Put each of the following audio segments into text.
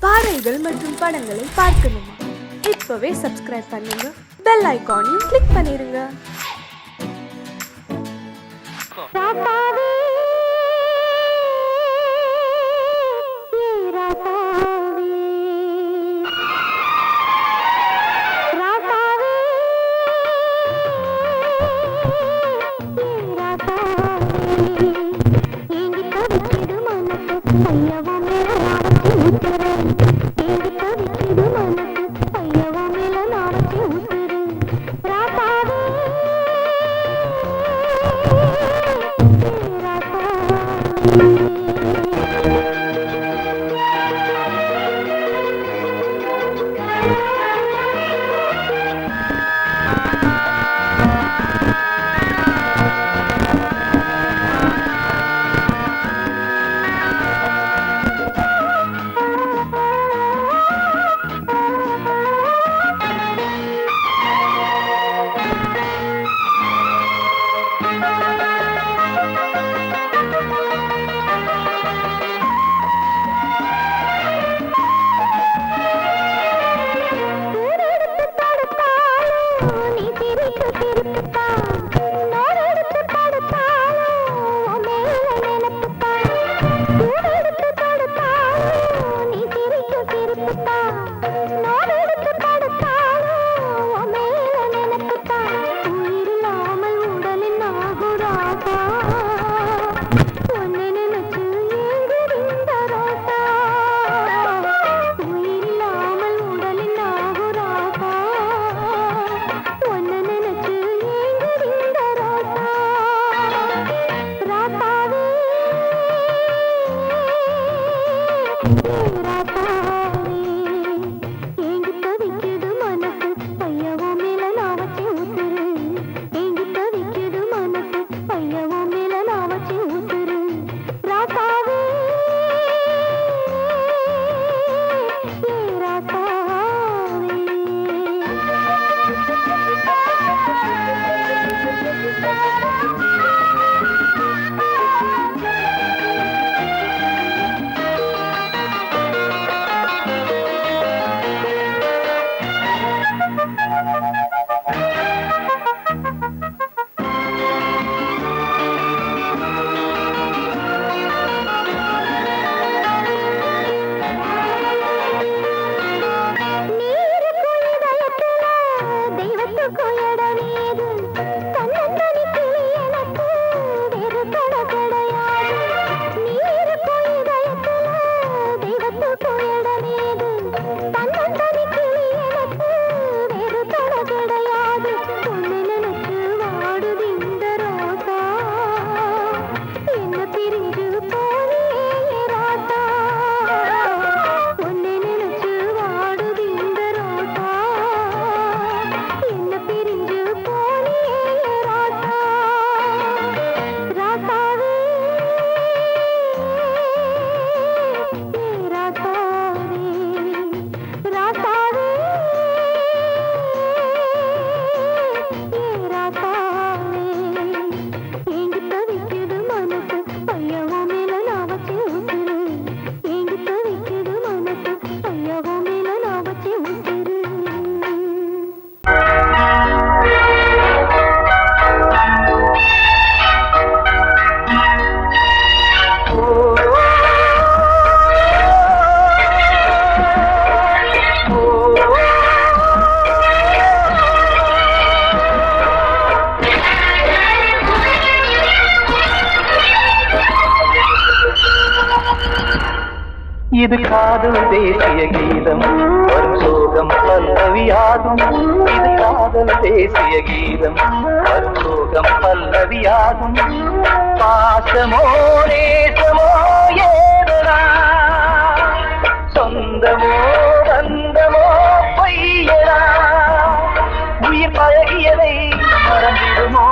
பாடல்கள் மற்றும் படங்களை பார்க்கணுமா? இப்பவே சப்ஸ்கிரைப் பண்ணுங்க, பெல் ஐகானையும் கிளிக் பண்ணிருங்க. இது காதல் தேசிய கீதம் வரும் சோகம் பல்லவியாகும். இது காதல் தேசிய கீதம் வரும் சோகம் பல்லவியாகும். பாசமோ நேசமோ ஏதனா, சொந்தமோ பந்தமோ பொய்யனா, உயிர் பழகியதை மறந்திடுமோ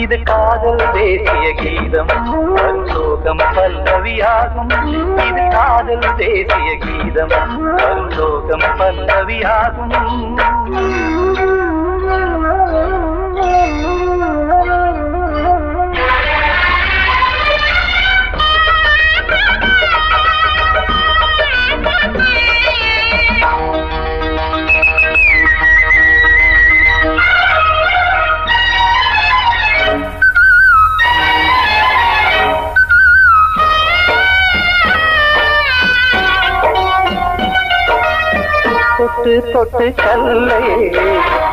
இது காதல் தேசிய கீதம் வரும் சோகம் பல்லவியாகும். இது காதல் தேசிய கீதம் வரும் சோகம் பல்லவியாகும். தொட்டு தொட்டு கல்லையே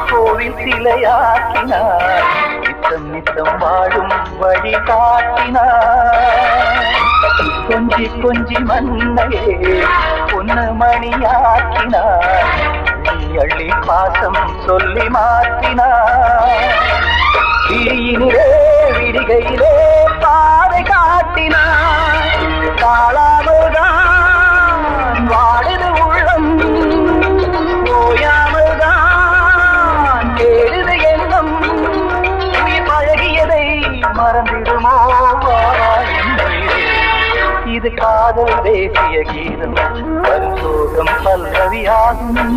கோவில் சிலையாக்கினார், நித்தம் நித்தம் வாழும் வழி காட்டினார். கொஞ்சி கொஞ்சி மண்ணையே பொன்னு மணியாக்கினார், அள்ளி அள்ளி பாசம் சொல்லி மாற்றினார். விழியினிலே விடிகையிலே பாதை காட்டினார், தாழாமல்தான் வாடுது உள்ளம், ஓயாமல்தான் தேடுது எண்ணம். உயிர் பழகியதை மறந்திடுமோ இது காதல் தேசிய கீதம், பரிசோகம் பல்லவியாகும்.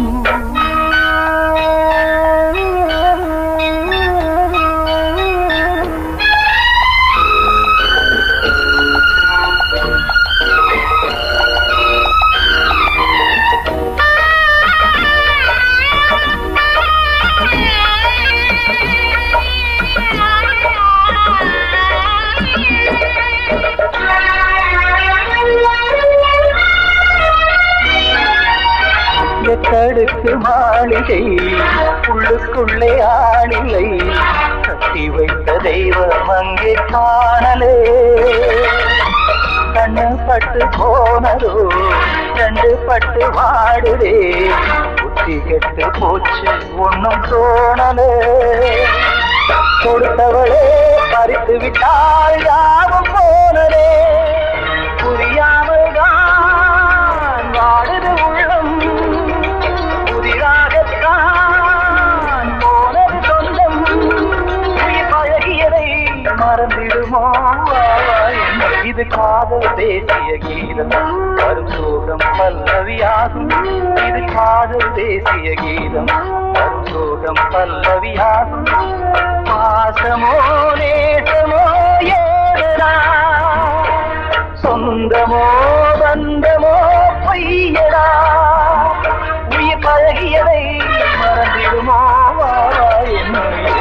எத்தடுக்கு மாளிகை உள்ளுக்குள்ளே ஆளிலை, கட்டி வைத்த தெய்வம் அங்கே காணலே. கண்ணு பட்டு போனதோ ரெண்டு பட்டு வாடுதே, புத்தி கெட்டு போச்சு ஒன்னும் தோணலே. கொடுத்தவளே பறித்து விட்டால் யாவும் போனதே, புரியாமல் தான் வாடுது உள்ளம். புதிராகத்தான் போனது சொந்தம், உயிர் பழகியதை மறந்திடுமோ இது காதல் தேசிய கீதம், வரும் சோகம் பல்லவியாகும். இது காதல் தேசிய கீதம், வரும் சோகம் பல்லவியாகும். பாசமோ நேசமோ ஏதா, சொந்தமோ பந்தமோ பொய்யடா, உயிர் பழகியதை மறந்திடுமோ என்னுயிரே.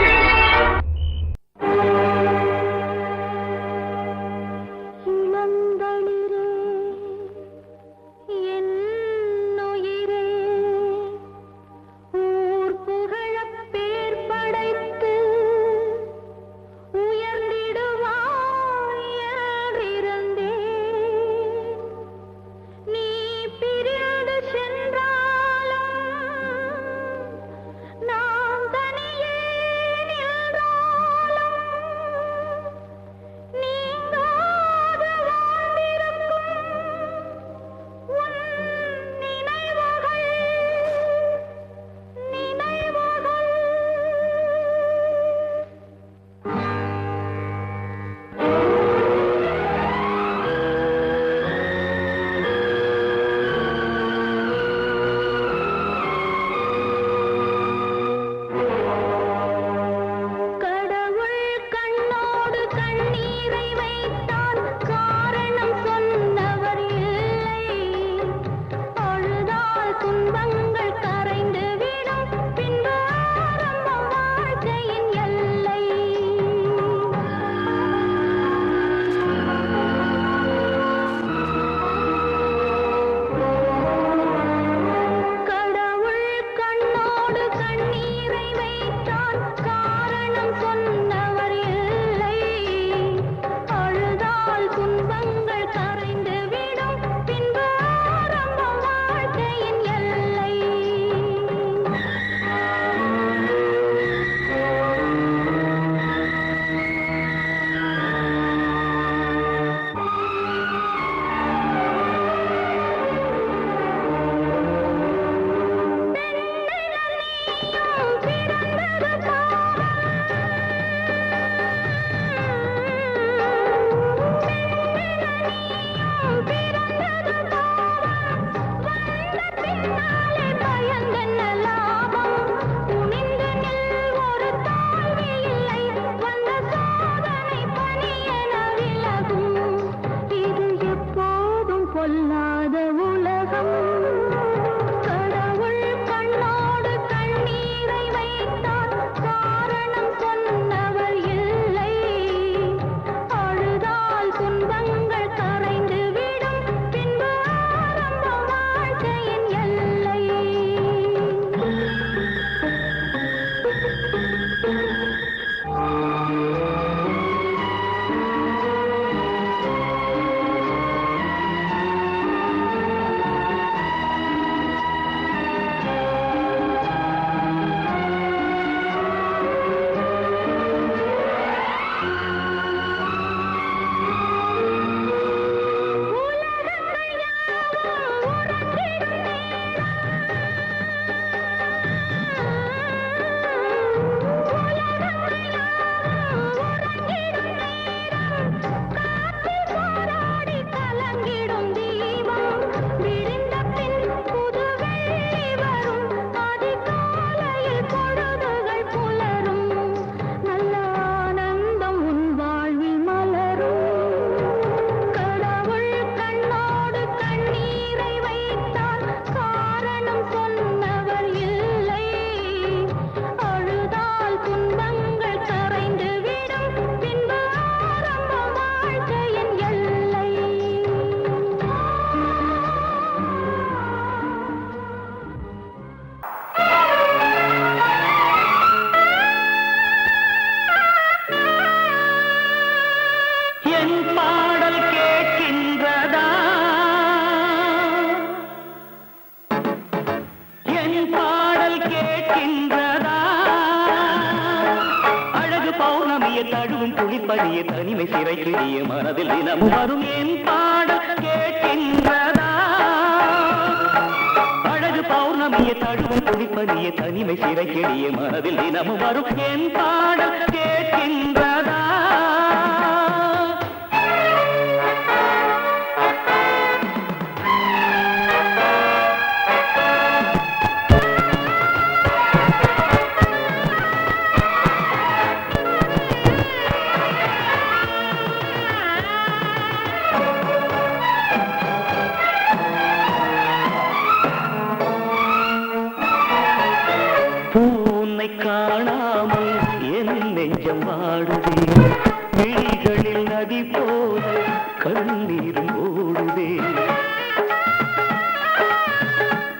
குடிப்பதிய தனிமை சிறை கிழிய மனதில் தினமும் வரும் என் பாடல் கேட்கின்றதா அழகு பௌர்ணமிய தழுவும் குடிப்பதிய தனிமை சிறை கிழிய மனதில் தினமும் வரும் என் பாடல் கேட்கின்றதா பூனை காணாமல் என் நெஞ்சம் வாடுதே விழிகளில் நதி போல கண்ணீரும் ஓடுதே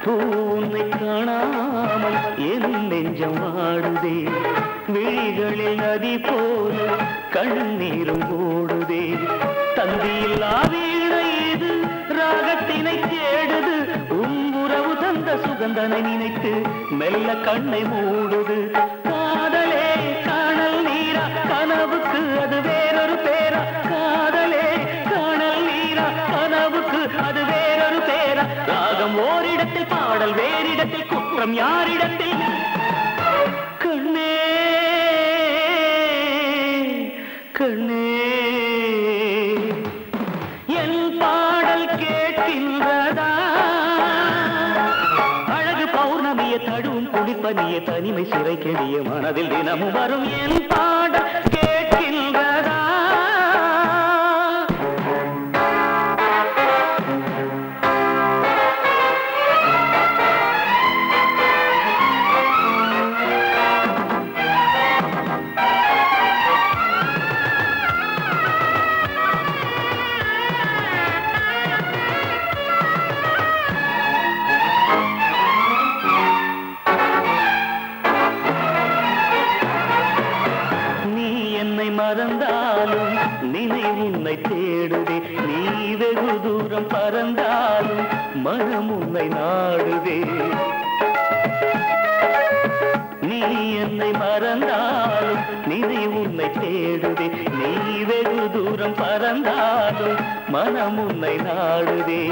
பூனை காணாமல் என் நெஞ்சம் வாடுதே விழிகளில் நதி போல கண்ணீரும் ஓடுதே தந்தியில்லா வீணை இது ராகத்தினை தேடுது உறவு தந்த சுகந்தனை நினைத்து மெல்ல கண்ணை மூடுது காதலே காணல் நீரா கனவுக்கு அது வேறொரு பேரா காதலே காணல் நீரா கனவுக்கு அது வேறொரு பேரா ராகம் ஓரிடத்தில் பாடல் வேறிடத்தில் குற்றம் யாரிடத்தில் கண்ணே கண்ணே என் பாடல் கேட்கின்றதா அழகு பௌர்ணமிய தழுவும் குடிப்பனிய தனிமை சிறை கெடிய மனதில் தினமும் வரும் என் பாடல் கேட்கின்றதா மறந்தாலும் நினைவு உன்னை தேடுதே நீ வெகு தூரம் பறந்தாலும் மனம் உன்னை நாடுதே நீ என்னை மறந்தாலும் நினைவு உன்னை தேடுதே நீ வெகு தூரம் பறந்தாலும் மனம் உன்னை நாடுதே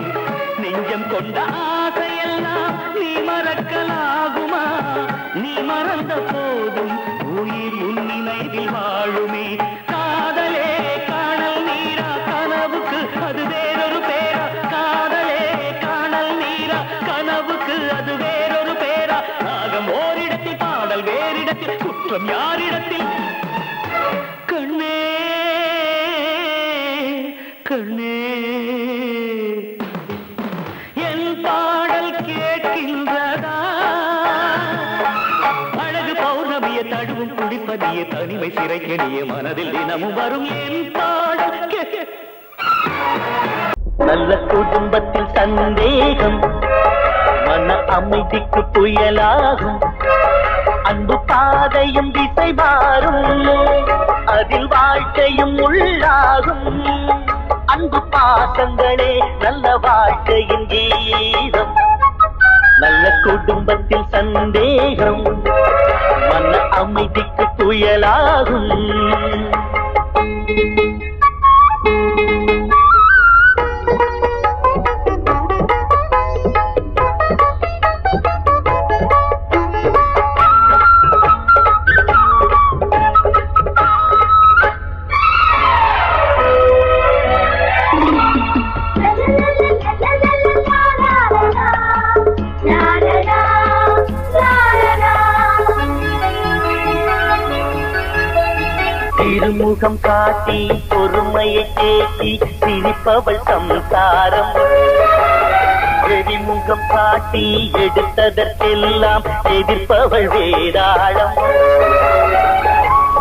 நெஞ்சம் கொண்ட ஆசையெல்லாம் நீ மறக்கலாகுமா நீ மறந்த போதும் உயிர் உன் நினைவில் வாழுமே காதலே காணல் நீரா கனவுக்கு அது வேறொரு பேரா காதலே காணல் நீரா கனவுக்கு அது வேறொரு பேரா ராகம் ஓரிடத்தில் பாடல் வேறிடத்தில் குற்றம் யாரிடத்தில் கண்ணே கண்ணே என் பாடல் கேட்கின்றதா அழகு பௌர்ணமிய தழுவும் குடிப்பதிய தனிமை சிறை கெடிய மனதில் தினமும் வரும் என் பாடல் நல்ல குடும்பத்தில் சந்தேகம் மன அமைதிக்கு புயலாகும் அன்பு பாதையும் திசை மாறும் அதில் வாழ்க்கையும் உள்ளாகும் அன்பு பாசங்களே நல்ல வாழ்க்கையின் கீதம் நல்ல குடும்பத்தில் சந்தேகம் மன அமைதிக்கு புயலாகும் திருமுகம் காட்டி பொறுமையை தேக்கி சிரிப்பவள் சம்சாரம் எரிமுகம் காட்டி எடுத்ததற்கெல்லாம் எதிர்ப்பவள் வேதாளம்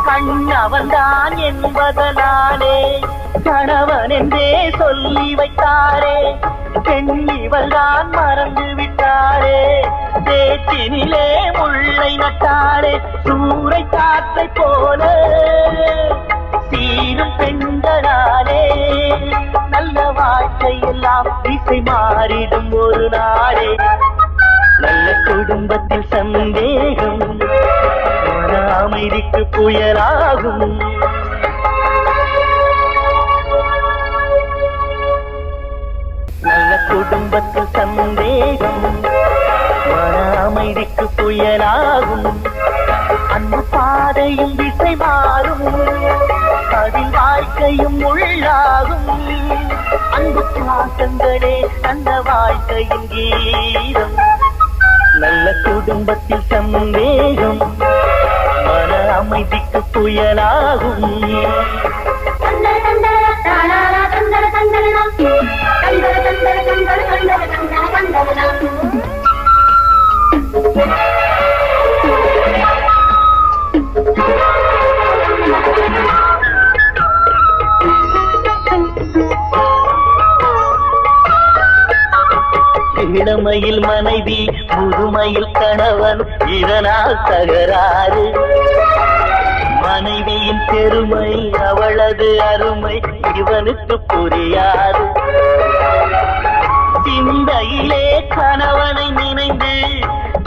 கண்ணவன்தான் என்பதனாலே கணவன் என்றே சொல்லி வைத்தாரே பெண்ணிவள் தான் மறந்து விட்டாரே தேற்றினிலே முள்ளை நட்டாரே சூறை காற்றை போல சீரும் பெண்களாலே நல்ல வாழ்க்கையெல்லாம் திசை மாறிடும் ஒரு நாளே நல்ல குடும்பத்தில் சந்தேகம் மன அமைதிக்கு புயலாகும் குடும்பத்தில் சந்தேகம் மன அமைதிக்கு புயலாகும் அன்பு பாதையும் திசை மாறும் அதில் வாழ்க்கையும் உள்ளாகும் அன்பு பாசங்களே நல்ல வாழ்க்கையின் கீதம் நல்ல குடும்பத்தில் சந்தேகம் மன அமைதிக்கு புயலாகும் இளமையில் மனைவி முதுமையில் கணவன் இதனால் தகராறு மனைவியின் பெருமை அவளது அருமை இவனுக்கு புரியாது சிந்தையிலே கணவனை நினைந்து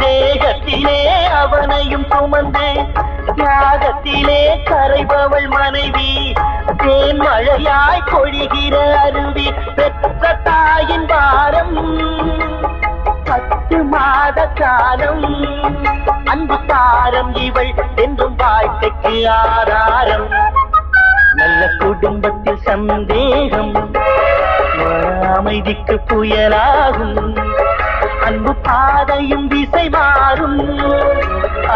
தேகத்திலே அவனையும் சுமந்து தியாகத்திலே கரைபவள் மனைவி தேன் மழையாய் பொழிகிற அருவி பெற்ற தாயின் பாரம் 10 மாத காலம் அன்பு தாரம் இவள் என்றும் வாழ்க்கைக்கு ஆதாரம் நல்ல குடும்பத்தில் சந்தேகம் அமைதிக்கு புயலாகும் அன்பு பாதையும் திசை மாறும்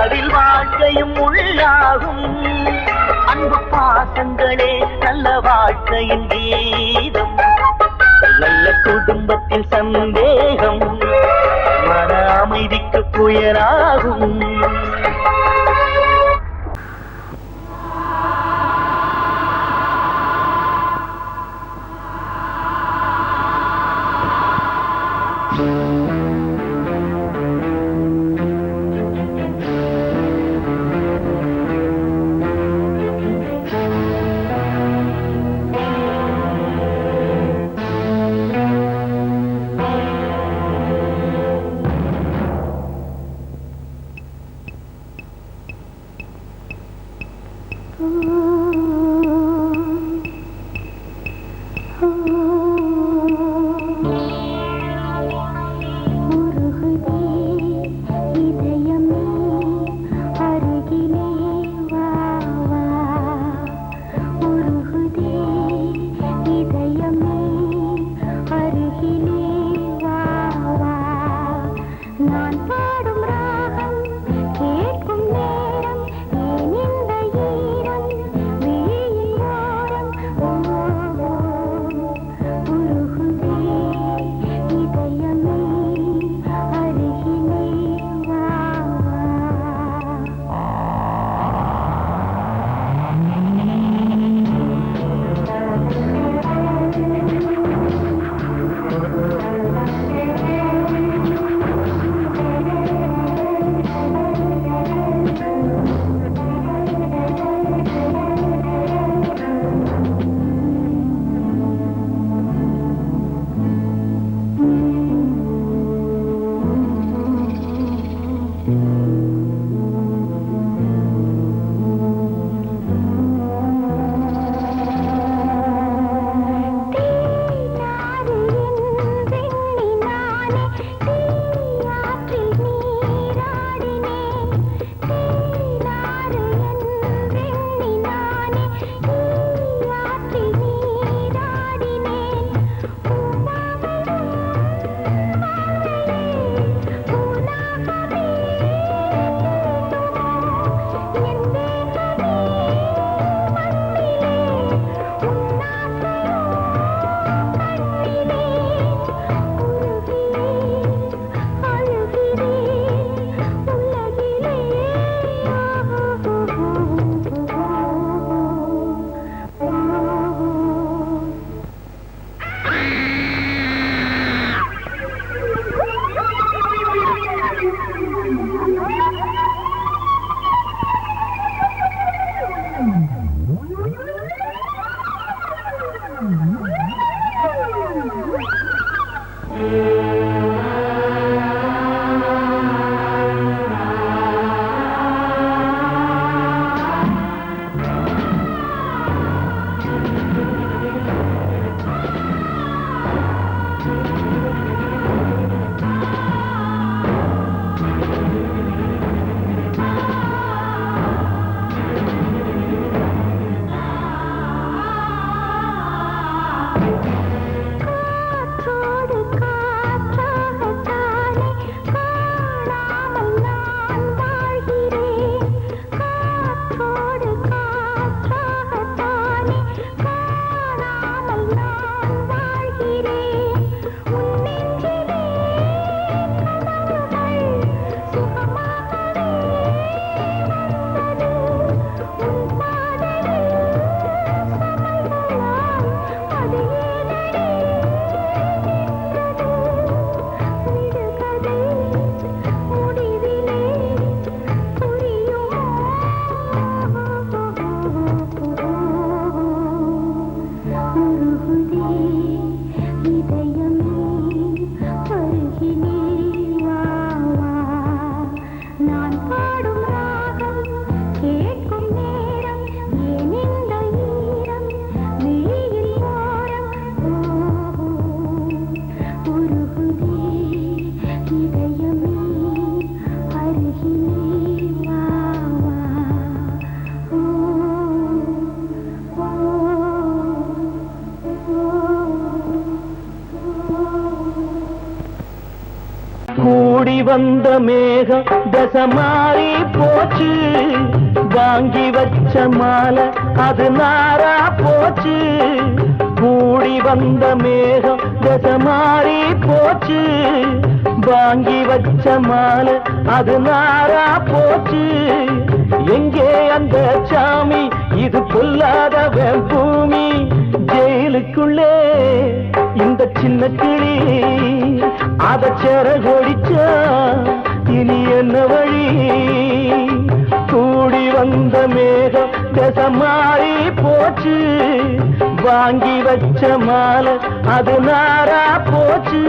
அதில் வாழ்க்கையும் உள்ளாகும் அன்பு பாசங்களே நல்ல வாழ்க்கையின் கீதம் நல்ல குடும்பத்தில் சந்தேகம் மன அமைதிக்கு புயலாகும் கூடி வந்த மேகம் தசை மாறி போச்சு, வாங்கி வச்ச மாலை அது நாரா போச்சு. கூடி வந்த மேகம் தசை மாறி போச்சு, வாங்கி வச்ச மாலை அது நாரா போச்சு. எங்கே அந்த சாமி, இது பொல்லாதவன் பூமி. ஜெயிலுக்குள்ளே இந்த சின்ன கிளி அத செரகொடிச்சா இனி என்ன வழி? கூடி வந்த மேகம் தசை மாறி போச்சு, வாங்கி வச்ச மாலை அது நாரா போச்சு.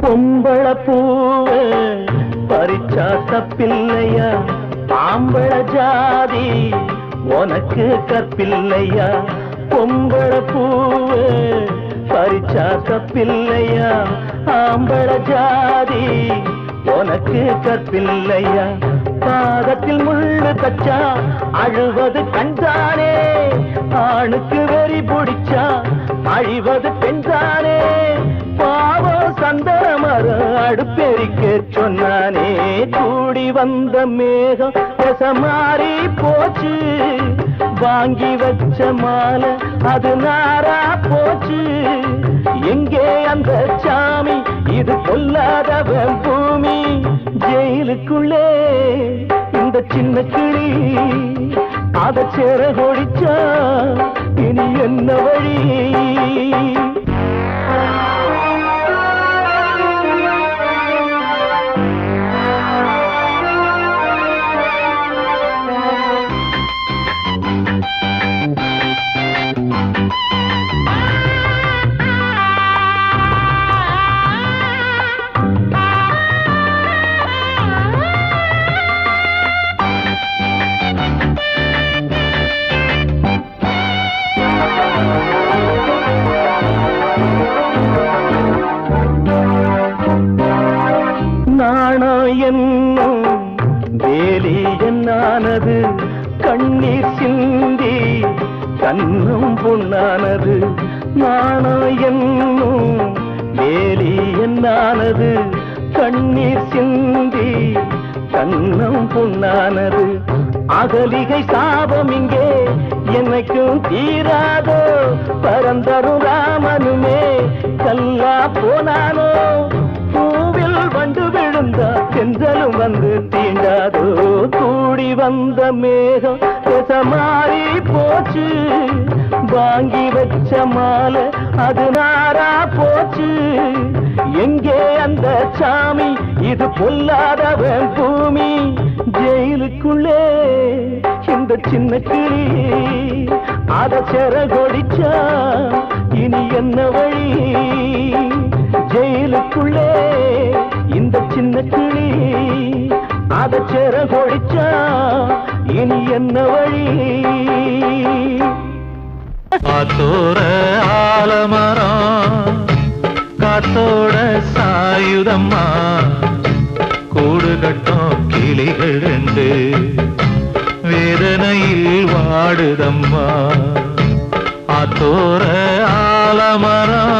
பொம்பள பூவ பறிச்சா தப்பில்லையா, ஆம்பள ஜாதி உனக்கு கற்பில்லையா. பொம்பள பூவ பறிச்சா தப்பில்லையா, ஆம்பள ஜாதி உனக்கு கற்பில்லையா. பாதத்தில் முள்ளு தச்சா அழுவது கண்தானே, ஆணுக்கு வெறி பிடிச்சா அழிவது பெண்தானே. பாவம் சந்தமர அடுப்பெரிக்க சொன்னானே. கூடி வந்த மேகம் தசை மாறி போச்சு, வாங்கி வச்ச மாலை அது நாரா போச்சு. எங்கே அந்த சாமி, இது பொல்லாதவன் பூமி. ஜெயிலுக்குள்ளே இந்த சின்ன கிளி அத செரகொடிச்சா இனி என்ன வழி? என்னும் வேலி என்னானது, கண்ணீர் சிந்தி கண்ணும் பொன்னானது. நாணம் என்னும் வேலி என்னானது, கண்ணீர் சிந்தி கண்ணும் பொன்னானது. அகலிகை சாபம் இங்கே என்னைக்கும் தீராதோ, பரந்தரும் ராமனுமே கல்லா போனானோ. பூவில் வண்டு விழுந்தா செஞ்சலும் வந்து தீண்டாதோ. கூடி வந்த மேகம் தசை மாறி போச்சு, வாங்கி வச்ச மாலை அது நாரா போச்சு. எங்கே அந்த சாமி, இது பொல்லாதவன் பூமி. ஜெயிலுக்குள்ளே இந்த சின்ன கிளி அத செரகொடிச்சா இனி என்ன வழி? ஜெயிலுக்குள்ளே இந்த சின்ன கிளி அத செரகொடிச்சா இனி என்ன வழி? காத்தோர ஆலமரம் காத்தோட சாயுதம்மா, கூடு கட்டும் கிளிகள் ரெண்டு வேதனையில் வாடுதம்மா. ஆத்தோர ஆலமரம்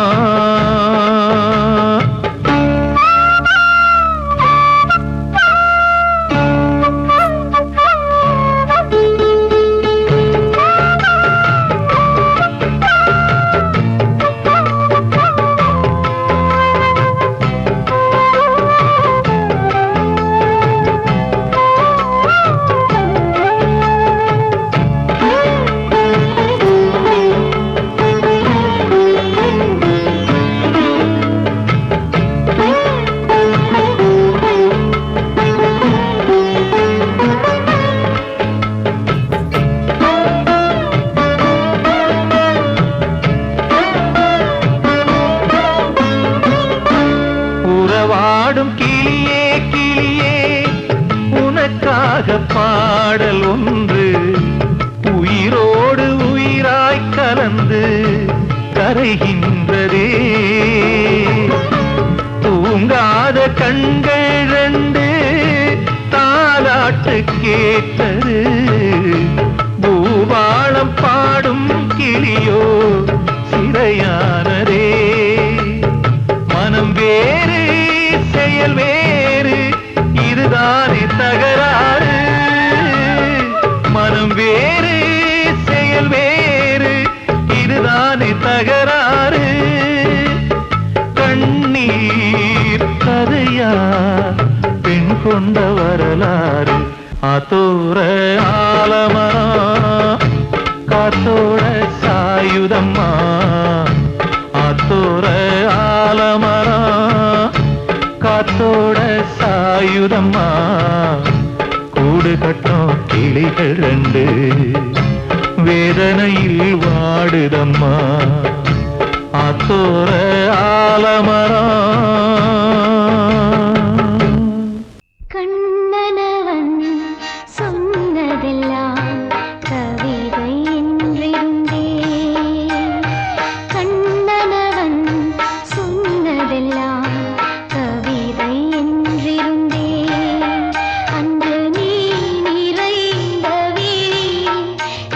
கரைகின்றதே தூங்காத கண்கள் ரெண்டு தாலாட்டு கேட்டது பூபாளம் பாடும் கிளியோ சிறையானதே மனம் வேறு செயல் வேறு இதுதானே தகராறு மனம் வேறு செயல் வேறு இதுதானே தகராறு கண்ணீர் கதையா பெண் கொண்ட வரலாறு ஆத்தோர ஆலமரம் காத்தோட சாயுதம்மா ஆத்தோர ஆலமரம் காத்தோட சாயுதம்மா கூடு கட்டும் கிளிகள் ரெண்டு வேதனையில் வாடுதம்மா ஆத்தோர ஆலமரம் கண்ணனவன் சொன்னதெல்லாம் கவிதை என்றிருந்தே கண்ணனவன் சொன்னதெல்லாம் கவிதை என்றிருந்தே அன்று நீ நிறைந்த வீழில்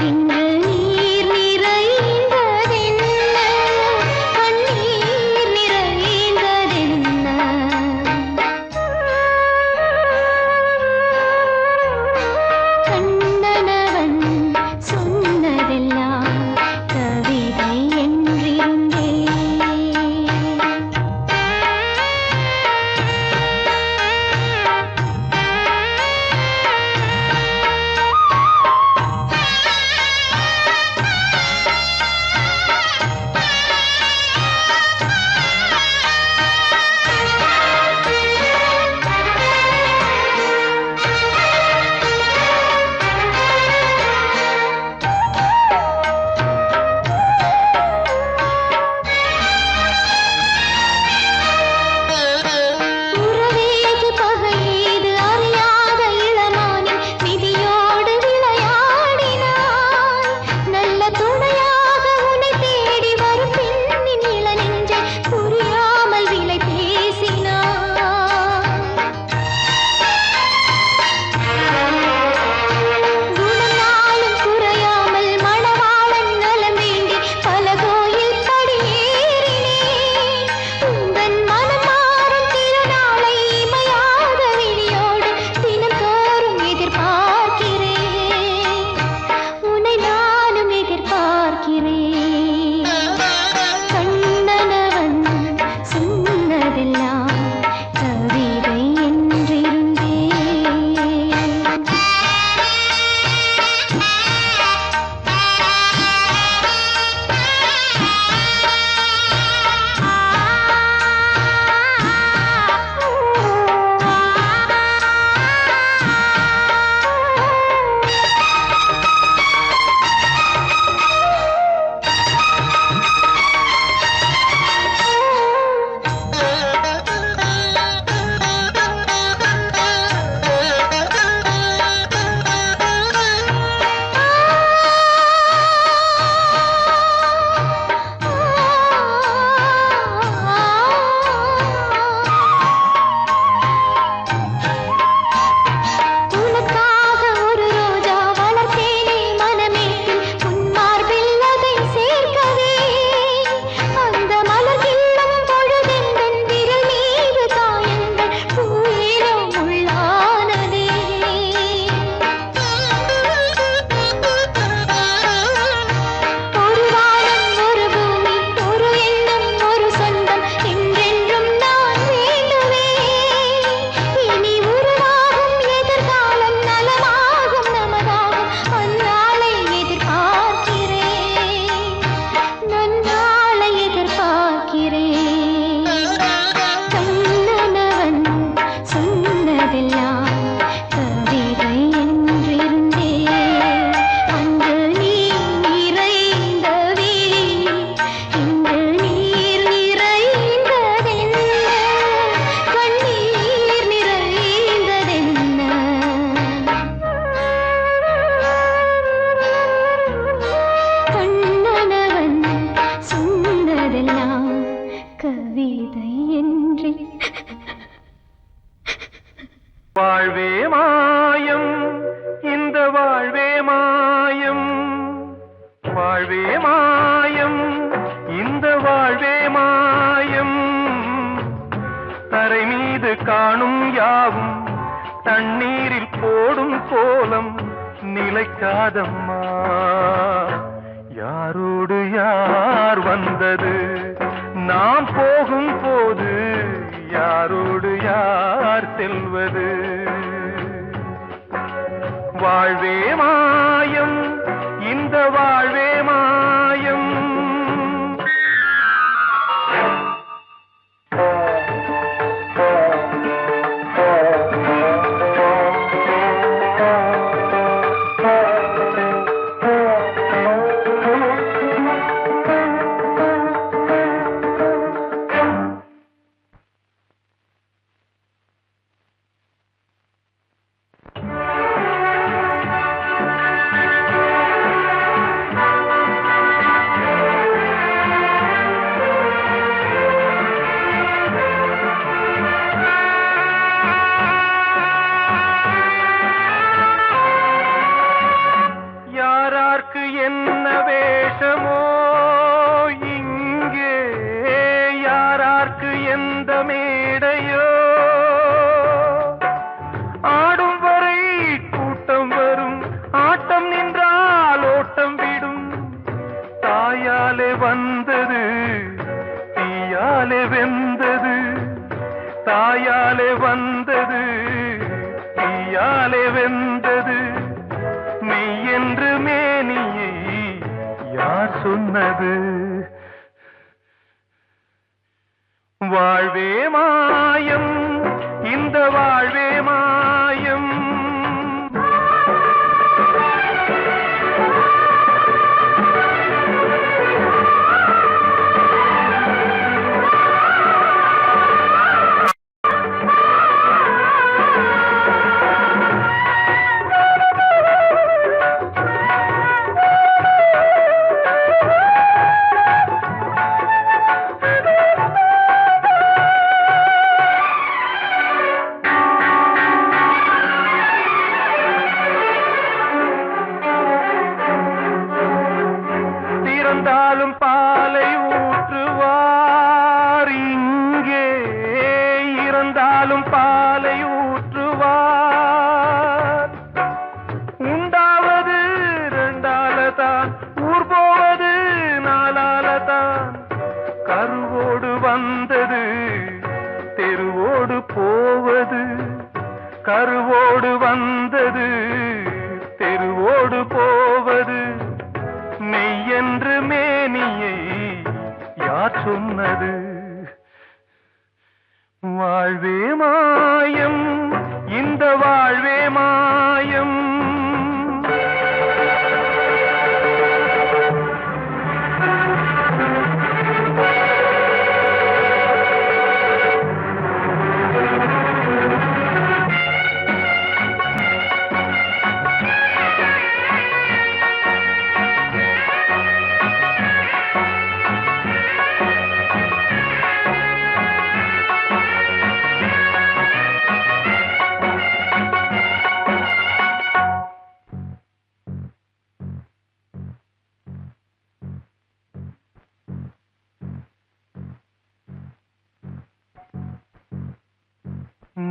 இன்று நீர் நிறைந்ததென்ன கண்ணீர் நிறைந்ததென்ன காணும் யாவும் தண்ணீரில் போடும் கோலம் நிலைக்காதம்மா. யாரோடு யார் வந்தது நாம் போகும் போது, யாரோடு யார் செல்வது? வாழ்வே மாயம், இந்த வாழ்வே மாயம். என்ன வேஷமோ இங்கே, யாரார்க்கு எந்த மேடையோ, ஆடும் வரை கூட்டம் வரும், ஆட்டம் நின்றால் ஓட்டம் விடும். தாயாலே வந்தது தீயாலே வெந்தது, தாயாலே வந்தது தீயாலே வெந்தது. மெய் என்று மேனியை யார் சொன்னது? வாழ்வே மாயம், இந்த வாழ்வே மாயம். இறந்தாலும் பாலை ஊற்றுவார் இங்கே, இறந்தாலும் பாலை ஊற்றுவார். உண்டாவது ரெண்டாலதான், ஊர் போவது நாலாலதான். கருவோடு வந்தது தெருவோடு போவது, கருவோடு வந்தது தெருவோடு போவது. மெய் என்று மேனியை யார் சொன்னது? வாழ்வே மாயம், இந்த வாழ்வே மாயம்.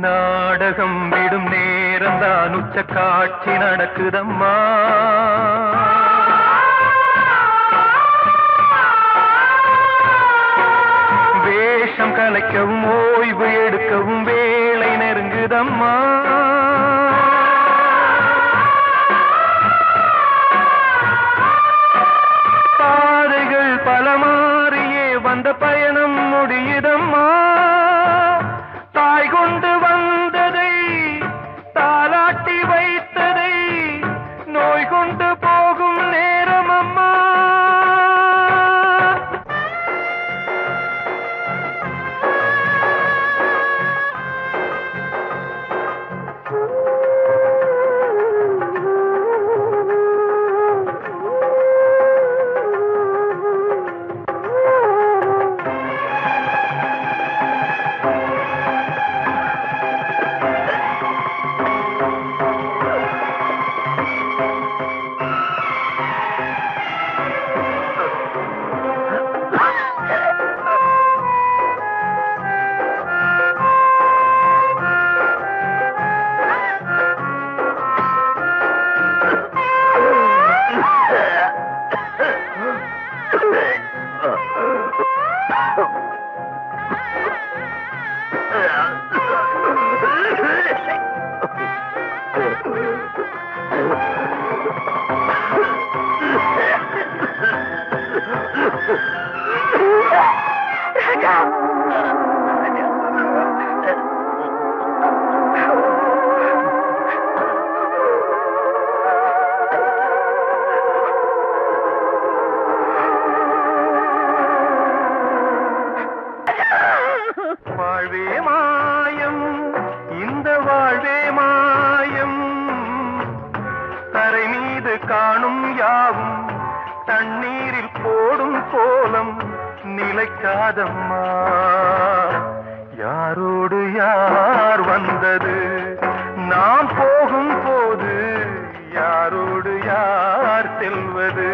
நாடகம் விடும் நேரம்தான் உச்ச காட்சி நடக்குதம்மா. வேஷம் கலைக்கவும் ஓய்வு எடுக்கவும் வேளை நெருங்குதம்மா. பாதைகள் பல மாறியே வந்த பயணம் முடியுதம்மா. தாய் கொண்டு வந்ததை தாலாட்டி வைத்ததை நோய் கொண்டு போகும் நேரம் அம்மா. வாழ்வே மாயம், இந்த வாழ்வே மாயம், தரை மீது காணும் யாவும் தண்ணீரில் போடும் கோலம் நிலைக்காதம்மா. யாரோடு யார் வந்தது நாம் போகும் போது, யாரோடு யார் செல்வது?